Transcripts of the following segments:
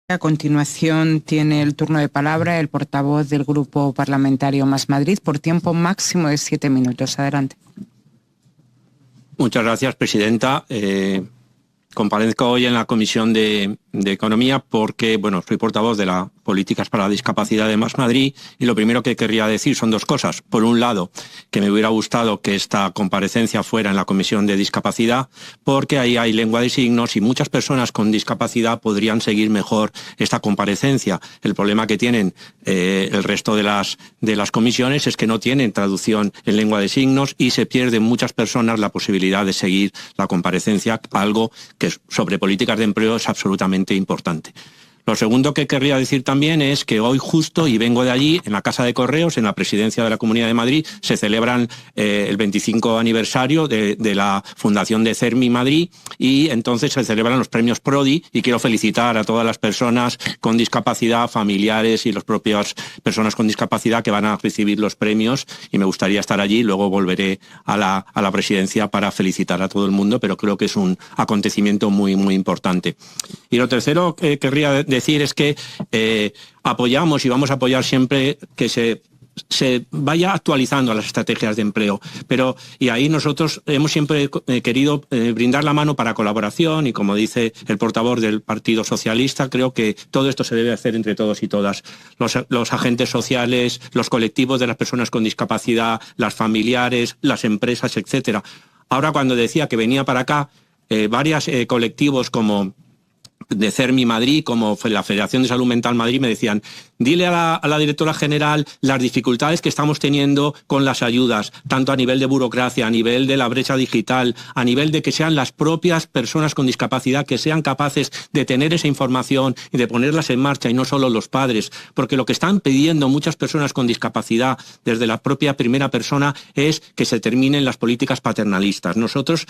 A continuación tiene el turno de palabra el portavoz del Grupo Parlamentario Más Madrid por tiempo máximo de 7 minutos. Adelante. Muchas gracias, presidenta. Comparezco hoy en la Comisión de Economía porque, soy portavoz de las políticas para la discapacidad de Más Madrid y lo primero que querría decir son dos cosas. Por un lado, que me hubiera gustado que esta comparecencia fuera en la Comisión de Discapacidad porque ahí hay lengua de signos y muchas personas con discapacidad podrían seguir mejor esta comparecencia. El problema que tienen el resto de las comisiones es que no tienen traducción en lengua de signos y se pierden muchas personas la posibilidad de seguir la comparecencia, algo que sobre políticas de empleo es absolutamente importante. Lo segundo que querría decir también es que hoy justo, y vengo de allí, en la Casa de Correos, en la Presidencia de la Comunidad de Madrid, se celebran el 25 aniversario de la fundación de CERMI Madrid y entonces se celebran los premios Prodi y quiero felicitar a todas las personas con discapacidad, familiares y las propias personas con discapacidad que van a recibir los premios y me gustaría estar allí, luego volveré a la Presidencia para felicitar a todo el mundo, pero creo que es un acontecimiento muy, muy importante. Y lo tercero que querría decir es que apoyamos y vamos a apoyar siempre que se vaya actualizando las estrategias de empleo, y ahí nosotros hemos siempre querido brindar la mano para colaboración y como dice el portavoz del Partido Socialista, creo que todo esto se debe hacer entre todos y todas, los agentes sociales, los colectivos de las personas con discapacidad, las familiares, las empresas, etcétera. Ahora cuando decía que venía para acá, varios colectivos como de CERMI Madrid, como la Federación de Salud Mental Madrid, me decían, dile a la directora general las dificultades que estamos teniendo con las ayudas, tanto a nivel de burocracia, a nivel de la brecha digital, a nivel de que sean las propias personas con discapacidad que sean capaces de tener esa información y de ponerlas en marcha y no solo los padres, porque lo que están pidiendo muchas personas con discapacidad desde la propia primera persona es que se terminen las políticas paternalistas. Nosotros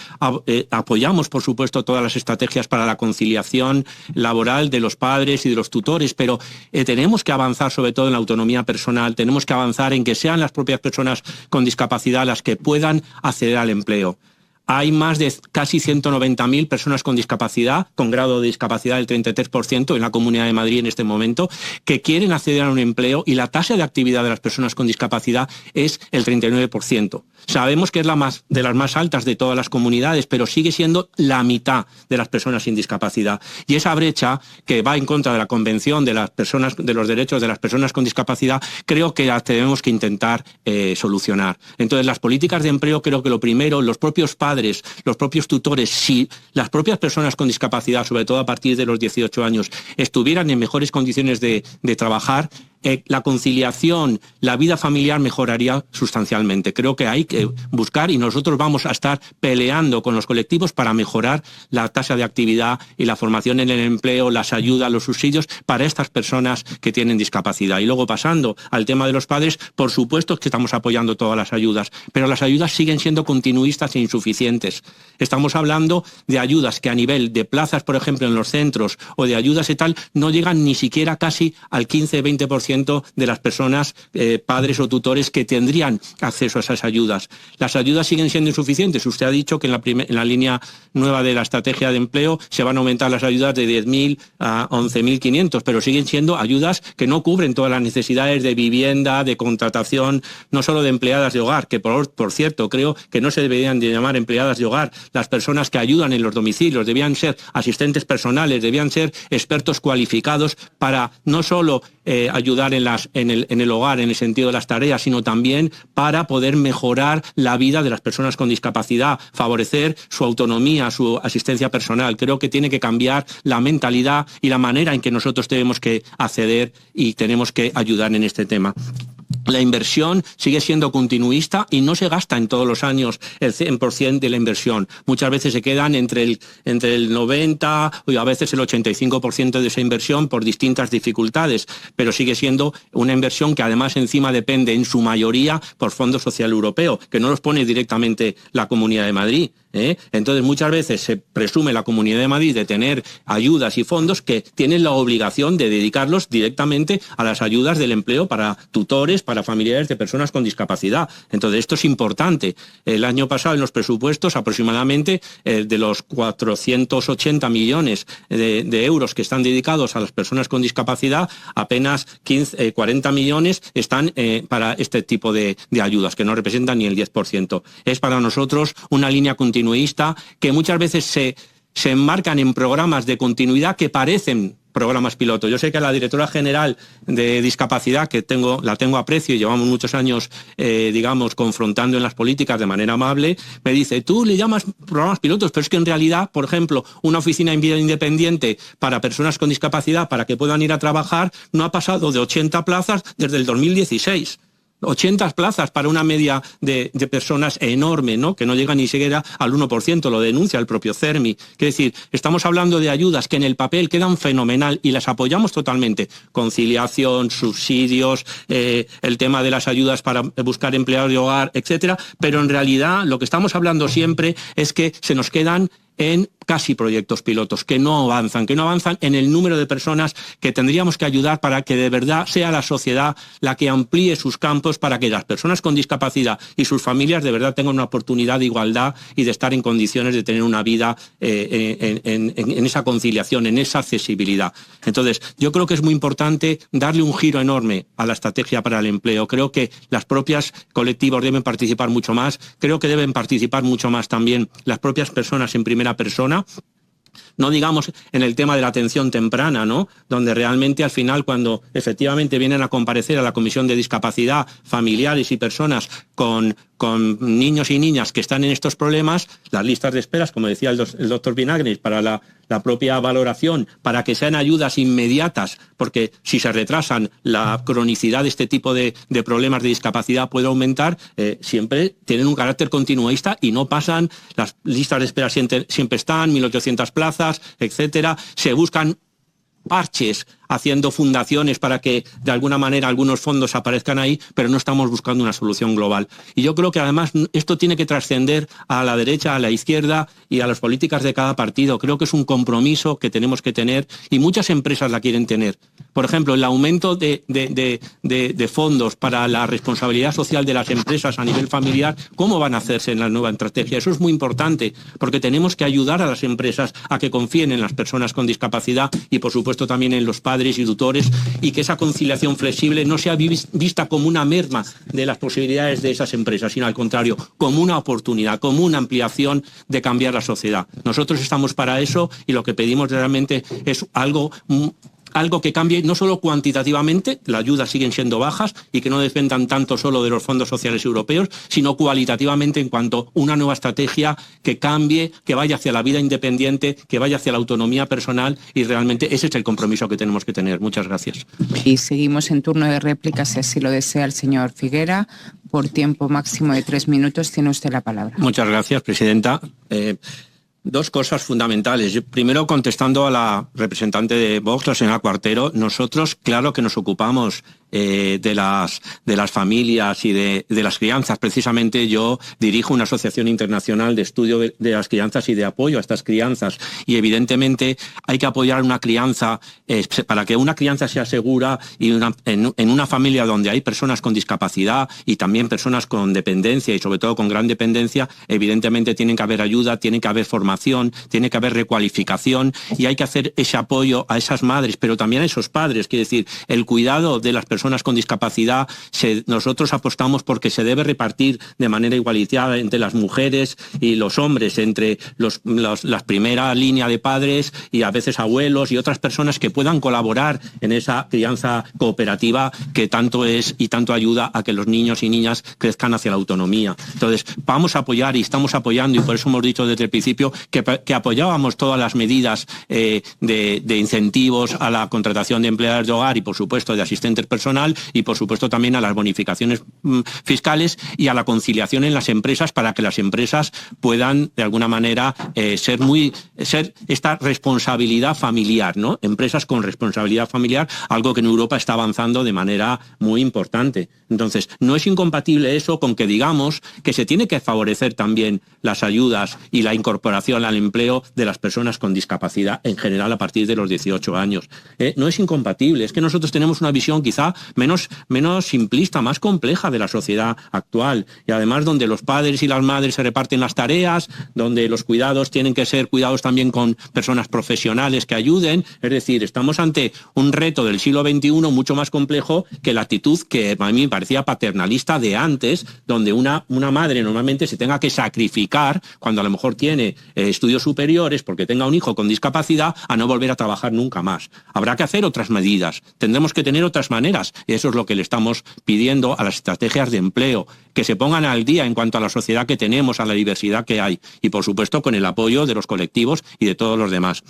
apoyamos, por supuesto, todas las estrategias para la conciliación laboral de los padres y de los tutores, pero tenemos que avanzar sobre todo en la autonomía personal, tenemos que avanzar en que sean las propias personas con discapacidad las que puedan acceder al empleo. Hay más de casi 190.000 personas con discapacidad, con grado de discapacidad del 33% en la Comunidad de Madrid en este momento, que quieren acceder a un empleo y la tasa de actividad de las personas con discapacidad es el 39%. Sabemos que es de las más altas de todas las comunidades, pero sigue siendo la mitad de las personas sin discapacidad. Y esa brecha que va en contra de la Convención de los Derechos de las Personas con Discapacidad, creo que la tenemos que intentar solucionar. Entonces, las políticas de empleo, creo que lo primero, los propios padres, los propios tutores, si las propias personas con discapacidad, sobre todo a partir de los 18 años, estuvieran en mejores condiciones de trabajar, la conciliación, la vida familiar mejoraría sustancialmente. Creo que hay que buscar y nosotros vamos a estar peleando con los colectivos para mejorar la tasa de actividad y la formación en el empleo, las ayudas, los subsidios para estas personas que tienen discapacidad. Y luego pasando al tema de los padres, por supuesto que estamos apoyando todas las ayudas, pero las ayudas siguen siendo continuistas e insuficientes. Estamos hablando de ayudas que a nivel de plazas, por ejemplo, en los centros o de ayudas y tal, no llegan ni siquiera casi al 15-20% de las personas, padres o tutores que tendrían acceso a esas ayudas. Las ayudas siguen siendo insuficientes. Usted ha dicho que en la línea nueva de la estrategia de empleo se van a aumentar las ayudas de 10.000 a 11.500, pero siguen siendo ayudas que no cubren todas las necesidades de vivienda, de contratación, no solo de empleadas de hogar, que por cierto creo que no se deberían de llamar empleadas de hogar. Las personas que ayudan en los domicilios debían ser asistentes personales, debían ser expertos cualificados para no solo ayudar en el hogar, en el sentido de las tareas, sino también para poder mejorar la vida de las personas con discapacidad, favorecer su autonomía, su asistencia personal. Creo que tiene que cambiar la mentalidad y la manera en que nosotros tenemos que acceder y tenemos que ayudar en este tema. La inversión sigue siendo continuista y no se gasta en todos los años el 100% de la inversión. Muchas veces se quedan entre el 90% y a veces el 85% de esa inversión por distintas dificultades, pero sigue siendo una inversión que además encima depende en su mayoría por Fondo Social Europeo, que no los pone directamente la Comunidad de Madrid. Entonces muchas veces se presume la Comunidad de Madrid de tener ayudas y fondos que tienen la obligación de dedicarlos directamente a las ayudas del empleo para tutores, para para familiares de personas con discapacidad. Entonces, esto es importante. El año pasado, en los presupuestos, aproximadamente de los 480 millones de euros que están dedicados a las personas con discapacidad, apenas 40 millones están para este tipo de ayudas, que no representan ni el 10%. Es para nosotros una línea continuista que muchas veces se enmarcan en programas de continuidad que parecen programas piloto. Yo sé que a la directora general de discapacidad, que la tengo aprecio y llevamos muchos años, confrontando en las políticas de manera amable, me dice, tú le llamas programas pilotos, pero es que en realidad, por ejemplo, una oficina independiente para personas con discapacidad, para que puedan ir a trabajar, no ha pasado de 80 plazas desde el 2016. 80 plazas para una media de personas enorme, ¿no? Que no llega ni siquiera al 1%, lo denuncia el propio CERMI. Es decir, estamos hablando de ayudas que en el papel quedan fenomenal y las apoyamos totalmente. Conciliación, subsidios, el tema de las ayudas para buscar empleados de hogar, etcétera. Pero en realidad lo que estamos hablando siempre es que se nos quedan en casi proyectos pilotos, que no avanzan en el número de personas que tendríamos que ayudar para que de verdad sea la sociedad la que amplíe sus campos para que las personas con discapacidad y sus familias de verdad tengan una oportunidad de igualdad y de estar en condiciones de tener una vida en esa conciliación, en esa accesibilidad. Entonces, yo creo que es muy importante darle un giro enorme a la estrategia para el empleo. Creo que las propias colectivos deben participar mucho más, creo que deben participar mucho más también las propias personas en primera persona. No digamos en el tema de la atención temprana, ¿no? Donde realmente al final, cuando efectivamente vienen a comparecer a la Comisión de Discapacidad, familiares y personas con niños y niñas que están en estos problemas, las listas de esperas, como decía el doctor Vinagres, para la propia valoración, para que sean ayudas inmediatas, porque si se retrasan, la cronicidad de este tipo de problemas de discapacidad puede aumentar, siempre tienen un carácter continuista y no pasan, las listas de espera siempre están, 1.800 plazas, etcétera, se buscan parches haciendo fundaciones para que de alguna manera algunos fondos aparezcan ahí, pero no estamos buscando una solución global. Y yo creo que además esto tiene que trascender a la derecha, a la izquierda y a las políticas de cada partido. Creo que es un compromiso que tenemos que tener y muchas empresas la quieren tener. Por ejemplo, el aumento de fondos para la responsabilidad social de las empresas a nivel familiar, ¿cómo van a hacerse en la nueva estrategia? Eso es muy importante, porque tenemos que ayudar a las empresas a que confíen en las personas con discapacidad y, por supuesto, también en los padres y tutores, y que esa conciliación flexible no sea vista como una merma de las posibilidades de esas empresas, sino al contrario, como una oportunidad, como una ampliación de cambiar la sociedad. Nosotros estamos para eso y lo que pedimos realmente es algo que cambie no solo cuantitativamente, las ayudas siguen siendo bajas y que no dependan tanto solo de los fondos sociales europeos, sino cualitativamente en cuanto a una nueva estrategia que cambie, que vaya hacia la vida independiente, que vaya hacia la autonomía personal, y realmente ese es el compromiso que tenemos que tener. Muchas gracias. Y seguimos en turno de réplicas, si así lo desea el señor Figuera. Por tiempo máximo de 3 minutos tiene usted la palabra. Muchas gracias, presidenta. Dos cosas fundamentales. Primero, contestando a la representante de Vox, la señora Cuartero, nosotros, claro que nos ocupamos de las familias y de las crianzas. Precisamente yo dirijo una asociación internacional de estudio de las crianzas y de apoyo a estas crianzas. Y evidentemente hay que apoyar una crianza, para que una crianza sea segura y en una familia donde hay personas con discapacidad y también personas con dependencia y sobre todo con gran dependencia, evidentemente tiene que haber ayuda, tiene que haber formación, tiene que haber recualificación y hay que hacer ese apoyo a esas madres, pero también a esos padres. Quiere decir, el cuidado de las personas con discapacidad, nosotros apostamos porque se debe repartir de manera igualitaria entre las mujeres y los hombres, entre las primeras líneas de padres y a veces abuelos y otras personas que puedan colaborar en esa crianza cooperativa que tanto es y tanto ayuda a que los niños y niñas crezcan hacia la autonomía. Entonces, vamos a apoyar y estamos apoyando, y por eso hemos dicho desde el principio que apoyábamos todas las medidas de incentivos a la contratación de empleados de hogar y, por supuesto, de asistentes personales, y por supuesto también a las bonificaciones fiscales y a la conciliación en las empresas para que las empresas puedan de alguna manera ser esta responsabilidad familiar, ¿no? Empresas con responsabilidad familiar, algo que en Europa está avanzando de manera muy importante. Entonces, no es incompatible eso con que digamos que se tiene que favorecer también las ayudas y la incorporación incorporación al empleo de las personas con discapacidad en general a partir de los 18 años. No es incompatible, es que nosotros tenemos una visión quizá menos simplista, más compleja de la sociedad actual, y además donde los padres y las madres se reparten las tareas, donde los cuidados tienen que ser cuidados también con personas profesionales que ayuden. Es decir, estamos ante un reto del siglo XXI mucho más complejo que la actitud que a mí me parecía paternalista de antes, donde una madre normalmente se tenga que sacrificar cuando a lo mejor tiene estudios superiores porque tenga un hijo con discapacidad a no volver a trabajar nunca más. Habrá que hacer otras medidas, tendremos que tener otras maneras, y eso es lo que le estamos pidiendo a las estrategias de empleo, que se pongan al día en cuanto a la sociedad que tenemos, a la diversidad que hay, y por supuesto con el apoyo de los colectivos y de todos los demás.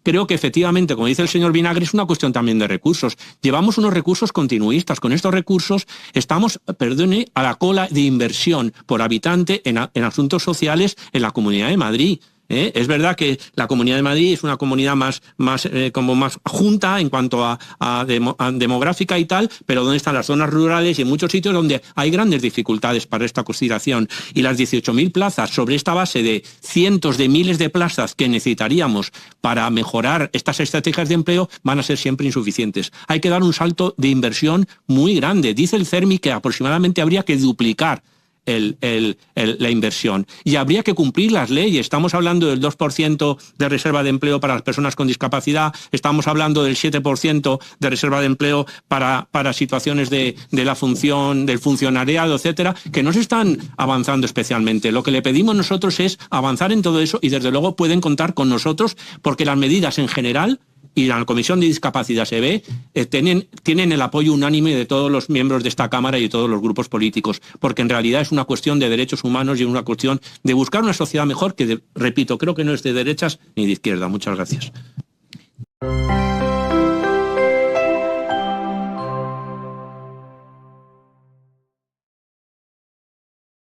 Creo que efectivamente, como dice el señor Vinagre, es una cuestión también de recursos. Llevamos unos recursos continuistas. Con estos recursos estamos, a la cola de inversión por habitante en asuntos sociales en la Comunidad de Madrid. Es verdad que la Comunidad de Madrid es una comunidad más junta en cuanto a demográfica y tal, pero ¿dónde están las zonas rurales y en muchos sitios donde hay grandes dificultades para esta consideración? Y las 18.000 plazas sobre esta base de cientos de miles de plazas que necesitaríamos para mejorar estas estrategias de empleo van a ser siempre insuficientes. Hay que dar un salto de inversión muy grande. Dice el CERMI que aproximadamente habría que duplicar la inversión, y habría que cumplir las leyes. Estamos hablando del 2% de reserva de empleo para las personas con discapacidad, estamos hablando del 7% de reserva de empleo para situaciones de la función, del funcionariado, etcétera, que no se están avanzando especialmente. Lo que le pedimos nosotros es avanzar en todo eso, y desde luego pueden contar con nosotros, porque las medidas en general y la Comisión de Discapacidad se ve, tienen el apoyo unánime de todos los miembros de esta Cámara y de todos los grupos políticos, porque en realidad es una cuestión de derechos humanos y una cuestión de buscar una sociedad mejor que, repito, creo que no es de derechas ni de izquierda. Muchas gracias.